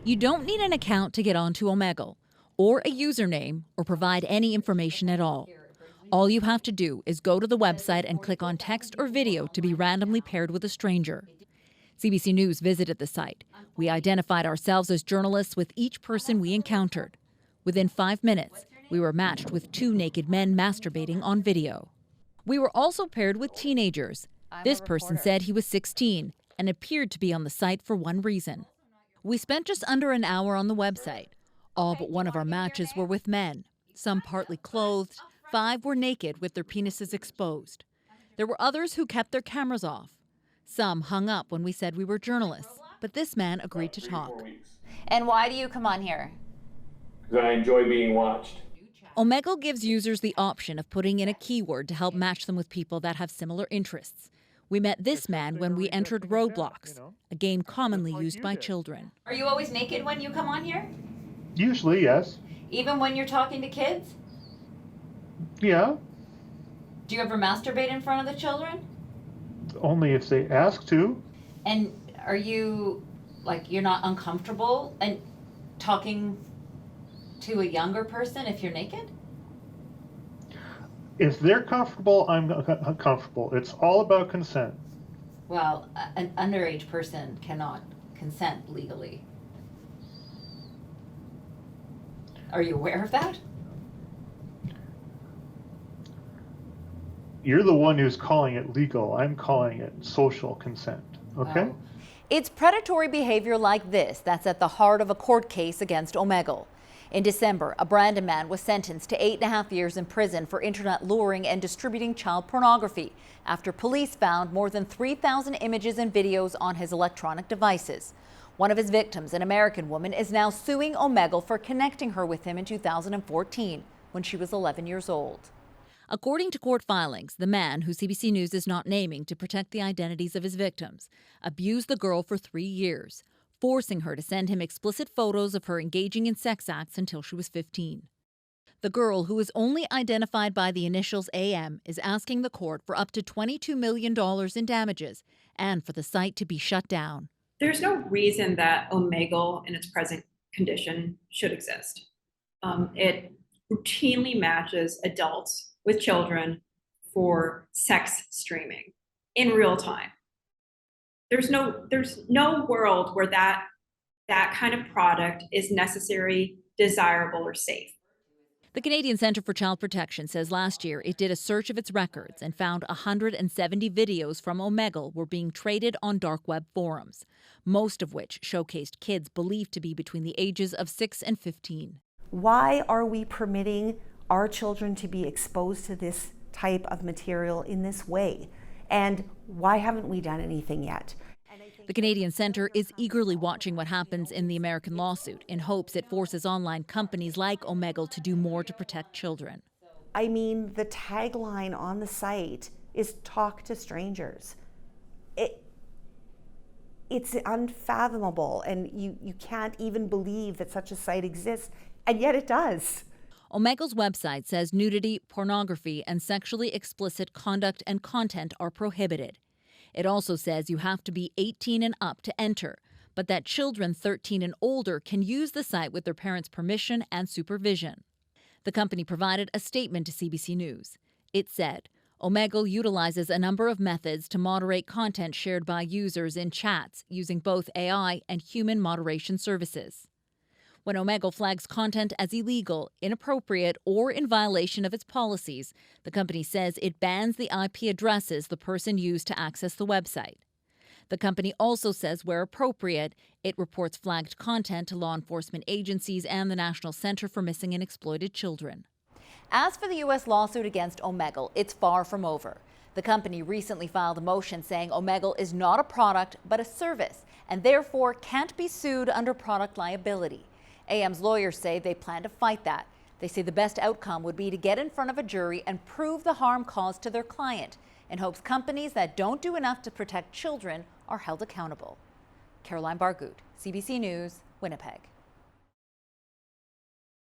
You don't need an account to get onto Omegle, or a username, or provide any information at all. All you have to do is go to the website and click on text or video to be randomly paired with a stranger. CBC News visited the site. We identified ourselves as journalists with each person we encountered. Within 5 minutes, we were matched with 2 naked men masturbating on video. We were also paired with teenagers. This person said he was 16 and appeared to be on the site for one reason. We spent just under an hour on the website. All but one of our matches were with men, some partly clothed. 5 were naked with their penises exposed. There were others who kept their cameras off. Some hung up when we said we were journalists, but this man agreed to talk. And why do you come on here? Because I enjoy being watched. Omegle gives users the option of putting in a keyword to help match them with people that have similar interests. We met this man when we entered Roblox, a game commonly used by children. Are you always naked when you come on here? Usually, yes. Even when you're talking to kids? Yeah, Do you ever masturbate in front of the children? only if they ask to. And are you, you're not uncomfortable and talking to a younger person if you're naked? If they're comfortable, I'm comfortable. It's all about consent. Well, an underage person cannot consent legally. Are you aware of that? You're the one who's calling it legal. I'm calling it social consent. Okay? Wow. It's predatory behavior like this that's at the heart of a court case against Omegle. In December, a Brandon man was sentenced to 8.5 years in prison for internet luring and distributing child pornography after police found more than 3,000 images and videos on his electronic devices. One of his victims, an American woman, is now suing Omegle for connecting her with him in 2014 when she was 11 years old. According to court filings, the man, who CBC News is not naming to protect the identities of his victims, abused the girl for 3 years, forcing her to send him explicit photos of her engaging in sex acts until she was 15. The girl, who is only identified by the initials AM, is asking the court for up to $22 million in damages and for the site to be shut down. There's no reason that Omegle in its present condition should exist. It routinely matches adults with children for sex streaming in real time. There's no world where that kind of product is necessary, desirable, or safe. The Canadian Centre for Child Protection says last year it did a search of its records and found 170 videos from Omegle were being traded on dark web forums, most of which showcased kids believed to be between the ages of 6 and 15. Why are we permitting our children to be exposed to this type of material in this way? And why haven't we done anything yet? The Canadian Centre is eagerly watching what happens in the American lawsuit in hopes it forces online companies like Omegle to do more to protect children. I mean, the tagline on the site is "Talk to strangers." It's unfathomable, and you can't even believe that such a site exists, and yet it does. Omegle's website says nudity, pornography, and sexually explicit conduct and content are prohibited. It also says you have to be 18 and up to enter, but that children 13 and older can use the site with their parents' permission and supervision. The company provided a statement to CBC News. It said, Omegle utilizes a number of methods to moderate content shared by users in chats using both AI and human moderation services. When Omegle flags content as illegal, inappropriate, or in violation of its policies, the company says it bans the IP addresses the person used to access the website. The company also says where appropriate, it reports flagged content to law enforcement agencies and the National Centre for Missing and Exploited Children. As for the U.S. lawsuit against Omegle, it's far from over. The company recently filed a motion saying Omegle is not a product but a service and therefore can't be sued under product liability. AM's lawyers say they plan to fight that. They say the best outcome would be to get in front of a jury and prove the harm caused to their client, in hopes companies that don't do enough to protect children are held accountable. Caroline Bargout, CBC News, Winnipeg.